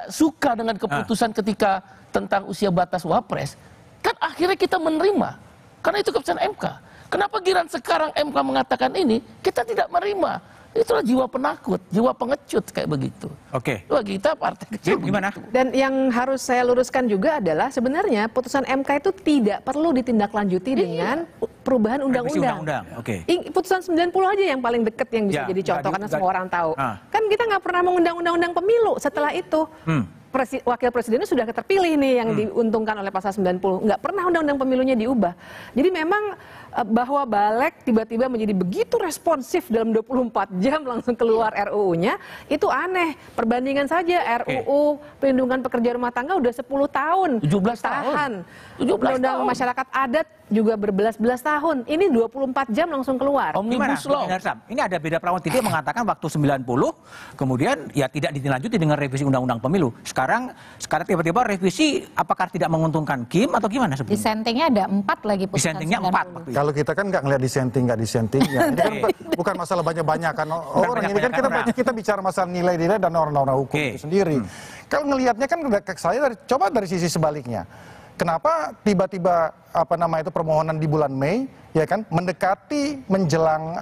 suka dengan keputusan ketika tentang usia batas wapres, kan akhirnya kita menerima. Karena itu keputusan MK. Kenapa giran sekarang MK mengatakan ini, kita tidak menerima. Itulah jiwa penakut, jiwa pengecut kayak begitu. Wah, kita partai kecil gimana? Dan yang harus saya luruskan juga adalah sebenarnya putusan MK itu tidak perlu ditindaklanjuti dengan perubahan undang-undang. Putusan 90 aja yang paling deket yang bisa jadi contoh karena semua orang tahu. Kan kita nggak pernah mengundang undang-undang pemilu setelah itu. Wakil presidennya sudah terpilih nih yang diuntungkan oleh pasal 90. Nggak pernah undang-undang pemilunya diubah. Jadi memang bahwa Balik tiba-tiba menjadi begitu responsif dalam 24 jam langsung keluar RUU-nya, itu aneh. Perbandingan saja RUU Perlindungan Pekerja Rumah Tangga udah 10 tahun. 17 tahun. Undang-undang masyarakat adat juga berbelas-belas tahun. Ini 24 jam langsung keluar. Omnibus Law. Ini ada beda perawan titik mengatakan waktu 90, kemudian ya tidak ditindaklanjuti dengan revisi Undang-Undang Pemilu. Sekarang tiba-tiba revisi apakah tidak menguntungkan Kim atau gimana sebenarnya? Dissentingnya ada 4 lagi putusan. Dissentingnya 4. Kalau kita kan nggak ngelihat dissenting nggak dissentingnya. Ini kan bukan masalah banyak-banyak kan orang ini kan kita bicara masalah nilai-nilai dan norma-norma hukum itu sendiri. Kalau ngelihatnya kan saya coba dari sisi sebaliknya. Kenapa tiba-tiba permohonan di bulan Mei, ya kan, mendekati menjelang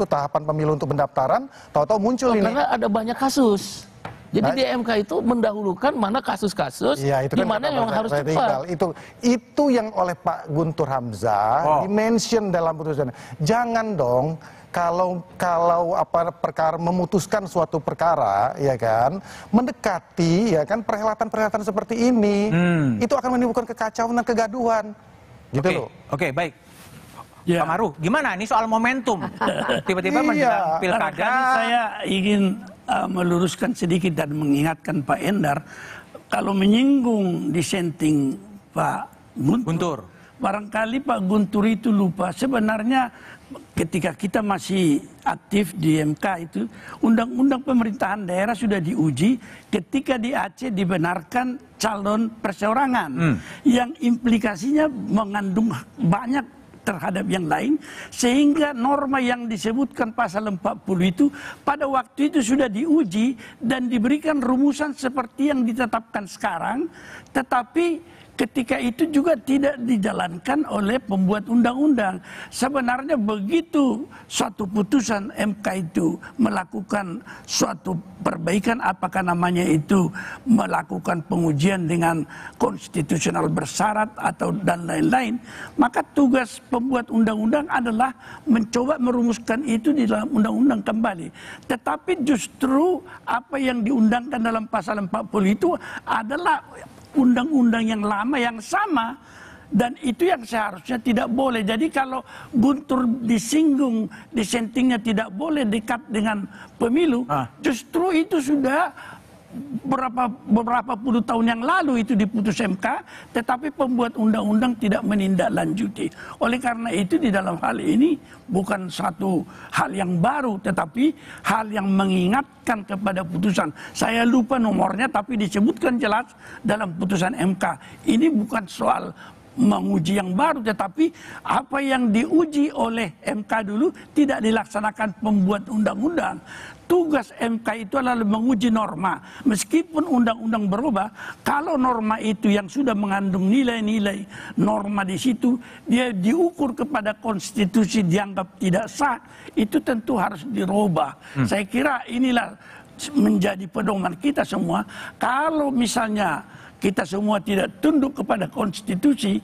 tahapan pemilu untuk pendaftaran, tahu-tahu muncul ini. Karena ada banyak kasus. Jadi di MK itu mendahulukan mana kasus-kasus di mana yang harus cepat. Itu yang oleh Pak Guntur Hamzah dimention dalam putusan. Jangan dong kalau perkara memutuskan suatu perkara, ya kan, mendekati, ya kan, perhelatan-perhelatan seperti ini, itu akan menimbulkan kekacauan dan kegaduhan, gitu loh. Baik. Pak Maru, gimana ini soal momentum? Tiba-tiba menjelang pilkada. Saya ingin meluruskan sedikit dan mengingatkan Pak Endar kalau menyinggung dissenting Pak Guntur, barangkali Pak Guntur itu lupa sebenarnya ketika kita masih aktif di MK itu, undang-undang pemerintahan daerah sudah diuji ketika di Aceh dibenarkan calon perseorangan yang implikasinya mengandung banyak terhadap yang lain, sehingga norma yang disebutkan pasal 40 itu pada waktu itu sudah diuji dan diberikan rumusan seperti yang ditetapkan sekarang, tetapi ketika itu juga tidak dijalankan oleh pembuat undang-undang. Sebenarnya begitu suatu putusan MK itu melakukan suatu perbaikan, apakah namanya itu melakukan pengujian dengan konstitusional bersyarat atau dan lain-lain, maka tugas pembuat undang-undang adalah mencoba merumuskan itu di dalam undang-undang kembali. Tetapi justru apa yang diundangkan dalam pasal 40 itu adalah undang-undang yang lama yang sama, dan itu yang seharusnya tidak boleh. Jadi kalau Guntur disinggung, dissentingnya tidak boleh dekat dengan pemilu, justru itu sudah beberapa puluh tahun yang lalu itu diputus MK, tetapi pembuat undang-undang tidak menindaklanjuti. Oleh karena itu di dalam hal ini bukan satu hal yang baru, tetapi hal yang mengingatkan kepada putusan. Saya lupa nomornya, tapi disebutkan jelas dalam putusan MK. Ini bukan soal menguji yang baru, tetapi apa yang diuji oleh MK dulu tidak dilaksanakan pembuat undang-undang. Tugas MK itu adalah menguji norma. Meskipun undang-undang berubah, kalau norma itu yang sudah mengandung nilai-nilai norma di situ, dia diukur kepada konstitusi dianggap tidak sah, itu tentu harus dirubah. Saya kira inilah menjadi pedoman kita semua. Kalau misalnya kita semua tidak tunduk kepada konstitusi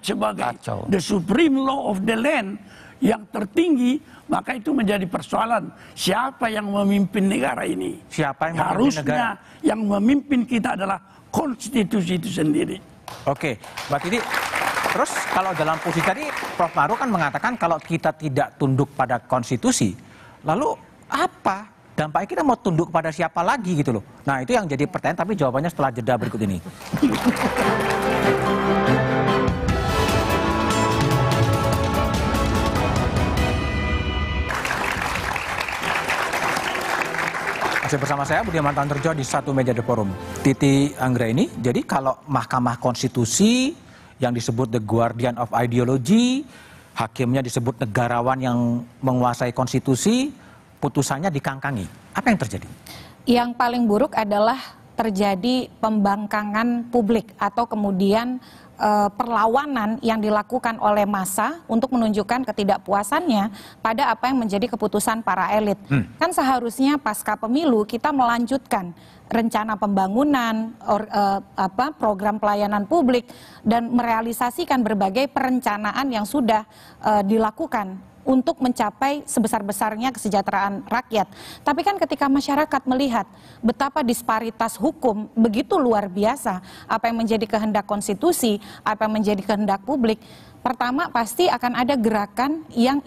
sebagai the supreme law of the land yang tertinggi, maka itu menjadi persoalan siapa yang memimpin negara ini. Siapa yang harusnya negara? Yang memimpin kita adalah konstitusi itu sendiri. Oke, Mbak Titi. Terus kalau dalam posisi tadi Prof. Maru kan mengatakan kalau kita tidak tunduk pada konstitusi, lalu apa dampaknya, kita mau tunduk pada siapa lagi gitu loh. Nah itu yang jadi pertanyaan, tapi jawabannya setelah jeda berikut ini. Masih bersama saya Budiman Tanterjo di Satu Meja The Forum. Titi Anggraini, jadi kalau Mahkamah Konstitusi yang disebut the guardian of ideology, hakimnya disebut negarawan yang menguasai konstitusi, putusannya dikangkangi. Apa yang terjadi? Yang paling buruk adalah terjadi pembangkangan publik atau kemudian perlawanan yang dilakukan oleh massa untuk menunjukkan ketidakpuasannya pada apa yang menjadi keputusan para elit. Kan seharusnya pasca pemilu kita melanjutkan rencana pembangunan, program pelayanan publik, dan merealisasikan berbagai perencanaan yang sudah dilakukan untuk mencapai sebesar-besarnya kesejahteraan rakyat. Tapi kan ketika masyarakat melihat betapa disparitas hukum begitu luar biasa, apa yang menjadi kehendak konstitusi, apa yang menjadi kehendak publik, pertama pasti akan ada gerakan yang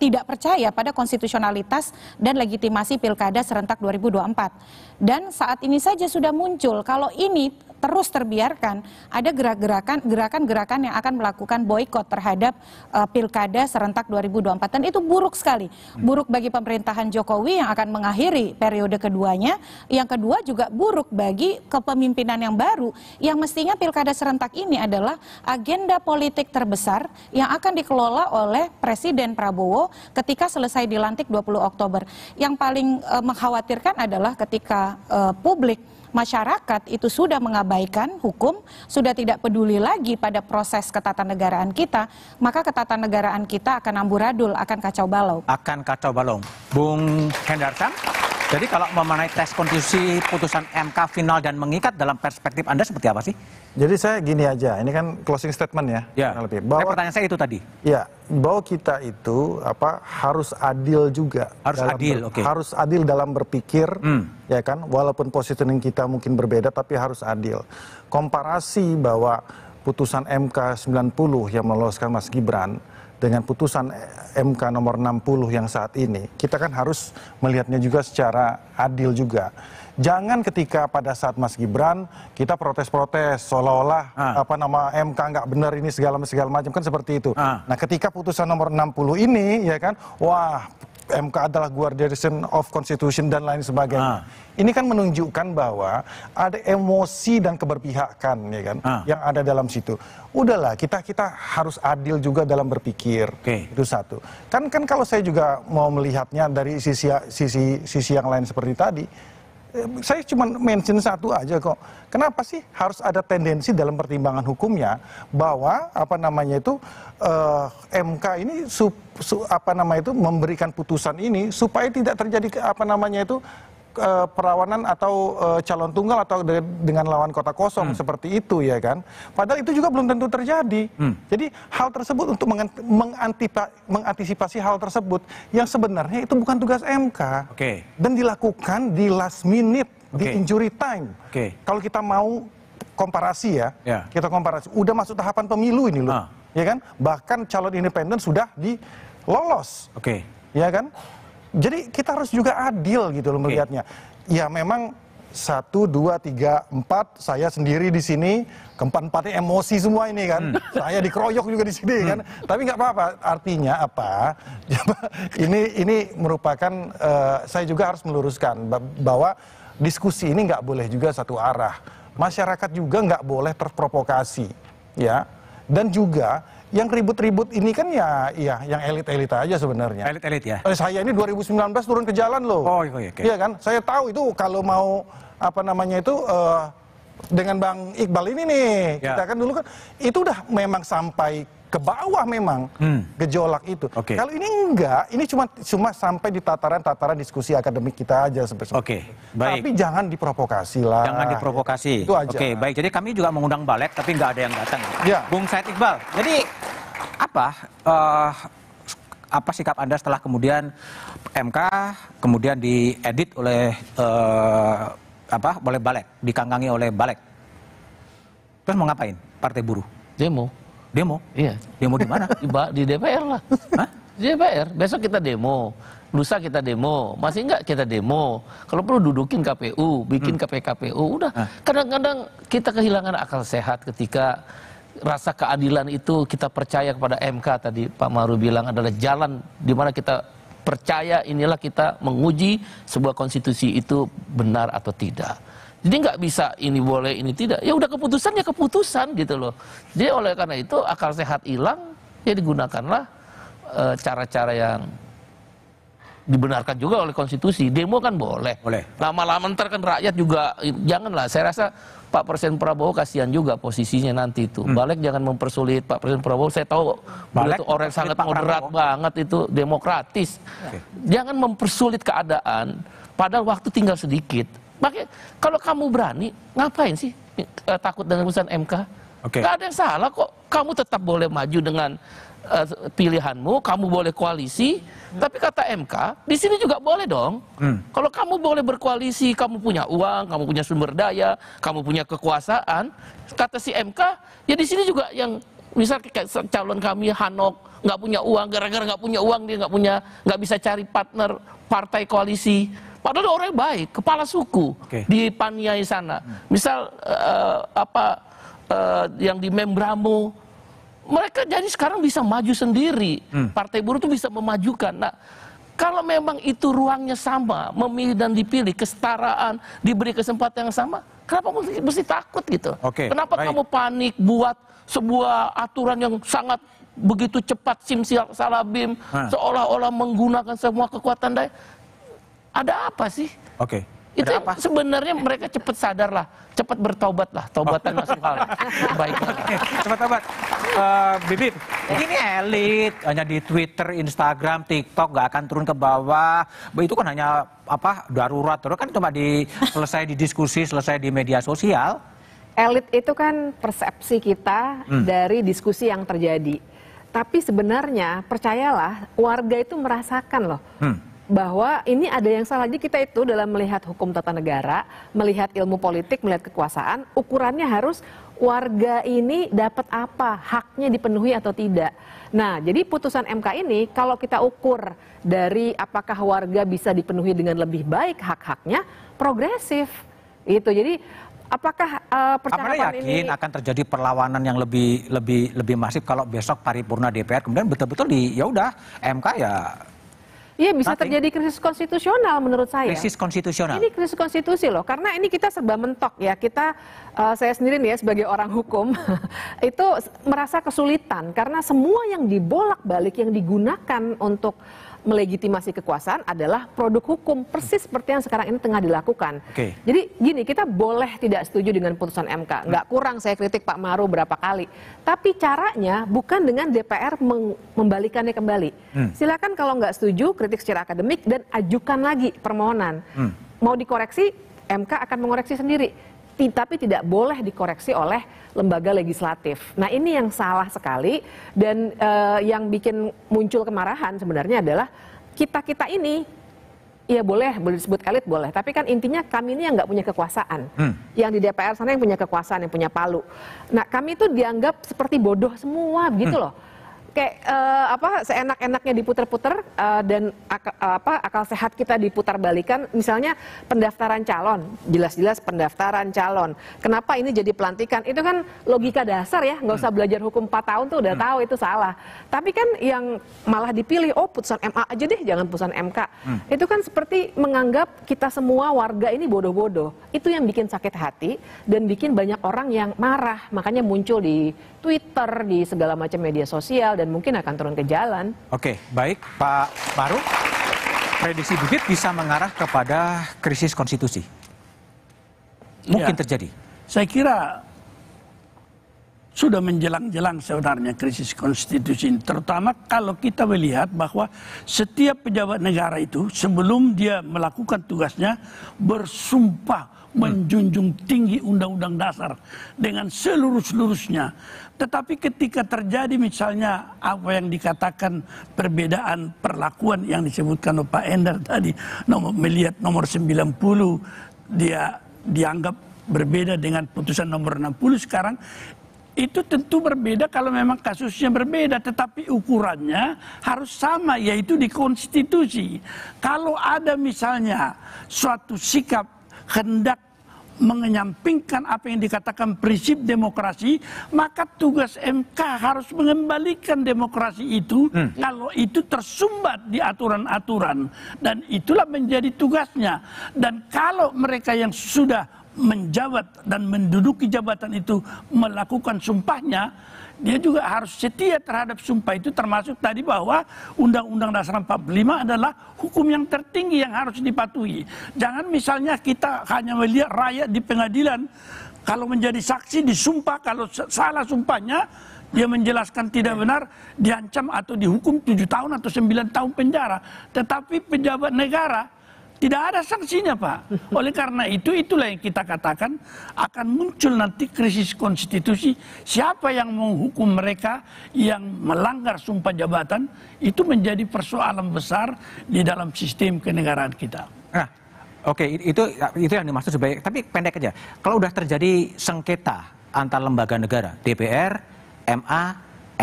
tidak percaya pada konstitusionalitas dan legitimasi pilkada serentak 2024. Dan saat ini saja sudah muncul, kalau ini terus terbiarkan, ada gerakan-gerakan yang akan melakukan boikot terhadap pilkada serentak 2024. Dan itu buruk sekali. Buruk bagi pemerintahan Jokowi yang akan mengakhiri periode keduanya. Yang kedua juga buruk bagi kepemimpinan yang baru, yang mestinya pilkada serentak ini adalah agenda politik terbesar yang akan dikelola oleh Presiden Prabowo ketika selesai dilantik 20 Oktober. Yang paling mengkhawatirkan adalah ketika publik, masyarakat itu sudah mengabaikan hukum, sudah tidak peduli lagi pada proses ketatanegaraan kita, maka ketatanegaraan kita akan amburadul, akan kacau balau. Akan kacau balau. Bung Hendarsan, jadi kalau memenai tes konstitusi putusan MK final dan mengikat, dalam perspektif Anda seperti apa sih? Jadi saya gini aja, ini kan closing statement ya. Ya. Bahwa pertanyaan saya itu tadi. Ya, bahwa kita itu harus adil juga. Harus adil, oke. Harus adil dalam berpikir, ya kan. Walaupun positioning kita mungkin berbeda, tapi harus adil. Komparasi bahwa putusan MK 90 yang meloloskan Mas Gibran dengan putusan MK nomor 60 yang saat ini, kita kan harus melihatnya juga secara adil juga. Jangan ketika pada saat Mas Gibran kita protes-protes seolah-olah MK nggak benar ini segala macam kan seperti itu. Nah, ketika putusan nomor 60 ini ya kan, wah MK adalah guardian of constitution dan lain sebagainya. Ini kan menunjukkan bahwa ada emosi dan keberpihakan ya kan yang ada dalam situ. Udahlah, kita harus adil juga dalam berpikir. Itu satu. Kan kalau saya juga mau melihatnya dari sisi yang lain seperti tadi. Saya cuma mention satu aja kok. Kenapa sih harus ada tendensi dalam pertimbangan hukumnya bahwa MK ini memberikan putusan ini supaya tidak terjadi perlawanan atau calon tunggal atau dengan lawan kota kosong seperti itu ya kan. Padahal itu juga belum tentu terjadi. Jadi hal tersebut untuk mengantisipasi hal tersebut yang sebenarnya itu bukan tugas MK. Dan dilakukan di last minute, di injury time. Kalau kita mau komparasi ya, kita komparasi. Udah masuk tahapan pemilu ini loh. Ya kan? Bahkan calon independen sudah dilolos. Ya kan? Jadi kita harus juga adil gitu loh melihatnya. Ya memang 1, 2, 3, 4 saya sendiri di sini, keempat-empatnya emosi semua ini kan. Saya dikeroyok juga di sini kan. Tapi nggak apa-apa. Artinya apa? ini merupakan saya juga harus meluruskan bahwa diskusi ini nggak boleh juga satu arah. Masyarakat juga nggak boleh terprovokasi, ya. Dan juga yang ribut-ribut ini kan ya yang elit-elit aja sebenarnya. Elit-elit ya? Saya ini 2019 turun ke jalan loh. Iya kan? Saya tahu itu kalau mau dengan Bang Iqbal ini nih. Kita kan dulu kan itu udah memang sampai ke bawah memang gejolak itu. Kalau ini enggak, ini cuma sampai di tataran diskusi akademik kita aja sampai. Baik. Tapi jangan diprovokasi lah. Jangan diprovokasi. Itu aja. Baik. Jadi kami juga mengundang balik, tapi nggak ada yang datang. Bung Said Iqbal. Jadi apa sikap Anda setelah kemudian MK kemudian diedit oleh oleh Balik, dikangkangi oleh Balik? Terus mau ngapain Partai Buruh? Demo. Iya. Demo di mana? Di DPR lah. Di DPR. Besok kita demo. Lusa kita demo. Masih enggak kita demo. Kalau perlu dudukin KPU, bikin KPKPU. Udah. Kadang-kadang kita kehilangan akal sehat ketika rasa keadilan itu kita percaya kepada MK tadi Pak Maru bilang adalah jalan di mana kita percaya inilah kita menguji sebuah konstitusi itu benar atau tidak. Jadi nggak bisa ini boleh ini tidak. Ya udah keputusan ya keputusan gitu loh. Jadi oleh karena itu akal sehat hilang ya digunakanlah cara-cara yang dibenarkan juga oleh konstitusi. Demo kan boleh. Lama-lama ntar kan rakyat juga janganlah. Saya rasa Pak Presiden Prabowo kasihan juga posisinya nanti itu. Balik jangan mempersulit Pak Presiden Prabowo. Saya tahu beliau itu orang sangat moderat banget itu, demokratis. Jangan mempersulit keadaan. Padahal waktu tinggal sedikit. Makanya kalau kamu berani, ngapain sih takut dengan putusan MK? Gak ada yang salah kok. Kamu tetap boleh maju dengan pilihanmu, kamu boleh koalisi. Tapi kata MK, di sini juga boleh dong. Kalau kamu boleh berkoalisi, kamu punya uang, kamu punya sumber daya, kamu punya kekuasaan. Kata si MK, ya di sini juga yang misal kayak calon kami Hanok nggak punya uang, gara-gara nggak punya uang dia nggak bisa cari partner partai koalisi. Padahal orang baik, kepala suku di Paniai sana. Misal yang di Membramo, mereka jadi sekarang bisa maju sendiri. Partai Buruh itu bisa memajukan. Nah, kalau memang itu ruangnya sama, memilih dan dipilih, kesetaraan, diberi kesempatan yang sama, kenapa mesti takut gitu? Kenapa kamu panik buat sebuah aturan yang sangat begitu cepat simsalabim, seolah-olah menggunakan semua kekuatan daya? Ada apa sih? Itu sebenarnya mereka cepat sadar lah, cepat bertobat lah, taubatan nasuha. Baik. Cepat tobat. Bibip, ini elit hanya di Twitter, Instagram, TikTok nggak akan turun ke bawah. Itu kan hanya darurat terus kan cuma selesai di diskusi, selesai di media sosial. Elit itu kan persepsi kita dari diskusi yang terjadi. Tapi sebenarnya percayalah warga itu merasakan loh. bahwa ini ada yang salah. Jadi kita itu dalam melihat hukum tata negara, melihat ilmu politik, melihat kekuasaan, ukurannya harus warga ini dapat apa, haknya dipenuhi atau tidak. Nah, jadi putusan MK ini kalau kita ukur dari apakah warga bisa dipenuhi dengan lebih baik hak-haknya, progresif. Itu. Jadi apakah percakapan yakin akan terjadi perlawanan yang lebih masif kalau besok paripurna DPR kemudian betul-betul ya udah MK ya? Iya, bisa terjadi krisis konstitusional menurut saya. Krisis konstitusional. Ini krisis konstitusi loh, karena ini kita serba mentok ya. Kita, saya sendiri nih ya sebagai orang hukum itu merasa kesulitan karena semua yang dibolak-balik yang digunakan untuk melegitimasi kekuasaan adalah produk hukum, persis seperti yang sekarang ini tengah dilakukan. Jadi gini, kita boleh tidak setuju dengan putusan MK, nggak kurang saya kritik Pak Maru berapa kali, tapi caranya bukan dengan DPR membalikannya kembali. Silakan kalau nggak setuju, kritik secara akademik dan ajukan lagi permohonan. Mau dikoreksi, MK akan mengoreksi sendiri, tapi tidak boleh dikoreksi oleh lembaga legislatif. Nah, ini yang salah sekali dan yang bikin muncul kemarahan sebenarnya adalah kita ini ya boleh disebut elit boleh, tapi kan intinya kami ini yang nggak punya kekuasaan. Yang di DPR sana yang punya kekuasaan, yang punya palu. Nah, kami itu dianggap seperti bodoh semua begitu loh. Kayak seenak-enaknya diputer-puter dan akal sehat kita diputar balikan. Misalnya pendaftaran calon, jelas-jelas pendaftaran calon. Kenapa ini jadi pelantikan? Itu kan logika dasar ya, nggak usah belajar hukum 4 tahun tuh udah tahu itu salah. Tapi kan yang malah dipilih, putusan MA aja deh, jangan putusan MK. Itu kan seperti menganggap kita semua warga ini bodoh-bodoh. Itu yang bikin sakit hati dan bikin banyak orang yang marah. Makanya muncul di Twitter, di segala macam media sosial, dan mungkin akan turun ke jalan. Oke, baik Pak Maru. Prediksi Bibit bisa mengarah kepada krisis konstitusi. Mungkin terjadi. Saya kira sudah menjelang-jelang sebenarnya krisis konstitusi, terutama kalau kita melihat bahwa setiap pejabat negara itu sebelum dia melakukan tugasnya bersumpah menjunjung tinggi Undang-Undang Dasar dengan seluruh-seluruhnya. Tetapi ketika terjadi misalnya apa yang dikatakan perbedaan perlakuan yang disebutkan oleh Pak Endar tadi, melihat nomor 90 dia dianggap berbeda dengan putusan nomor 60 sekarang, itu tentu berbeda kalau memang kasusnya berbeda, tetapi ukurannya harus sama, yaitu di konstitusi. Kalau ada misalnya suatu sikap hendak menyampingkan apa yang dikatakan prinsip demokrasi, maka tugas MK harus mengembalikan demokrasi itu kalau itu tersumbat di aturan-aturan, dan itulah menjadi tugasnya. Dan kalau mereka yang sudah menjabat dan menduduki jabatan itu melakukan sumpahnya, dia juga harus setia terhadap sumpah itu, termasuk tadi bahwa Undang-Undang Dasar 45 adalah hukum yang tertinggi yang harus dipatuhi. Jangan misalnya kita hanya melihat rakyat di pengadilan, kalau menjadi saksi disumpah, kalau salah sumpahnya, dia menjelaskan tidak benar, diancam atau dihukum 7 tahun atau 9 tahun penjara. Tetapi pejabat negara tidak ada sanksinya, Pak. Oleh karena itu, itulah yang kita katakan akan muncul nanti krisis konstitusi. Siapa yang menghukum mereka yang melanggar sumpah jabatan, itu menjadi persoalan besar di dalam sistem kenegaraan kita. Nah, oke, itu yang dimaksud sebagai, tapi pendek aja. Kalau udah terjadi sengketa antar lembaga negara, DPR, MA,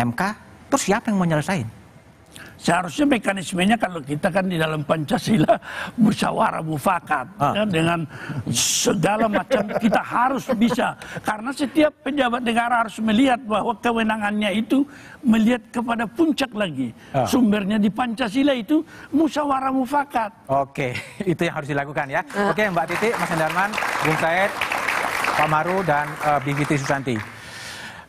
MK, terus siapa yang mau nyelesain? Seharusnya mekanismenya kalau kita kan di dalam Pancasila musyawarah mufakat ya, dengan segala macam kita harus bisa, karena setiap pejabat negara harus melihat bahwa kewenangannya itu melihat kepada puncak lagi. Sumbernya di Pancasila itu musyawarah mufakat. Oke, itu yang harus dilakukan ya. Oke, Mbak Titi, Mas Hendarman, Bung Said, Pak Maru, dan Bivitri Susanti.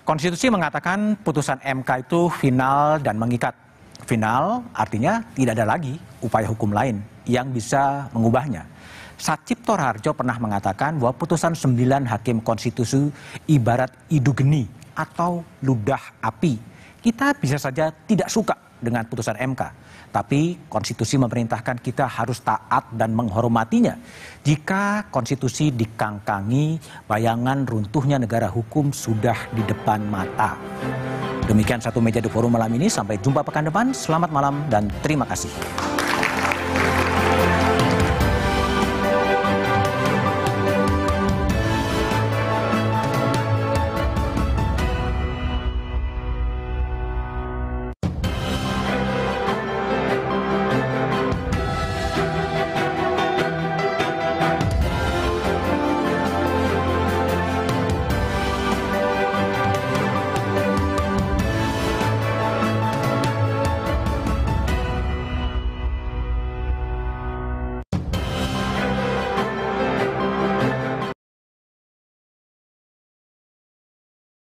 Konstitusi mengatakan putusan MK itu final dan mengikat. Final artinya tidak ada lagi upaya hukum lain yang bisa mengubahnya. Satcipto Harjo pernah mengatakan bahwa putusan 9 hakim konstitusi ibarat idu geni atau ludah api. Kita bisa saja tidak suka dengan putusan MK, tapi konstitusi memerintahkan kita harus taat dan menghormatinya. Jika konstitusi dikangkangi, bayangan runtuhnya negara hukum sudah di depan mata. Demikian Satu Meja di Forum malam ini. Sampai jumpa pekan depan. Selamat malam dan terima kasih.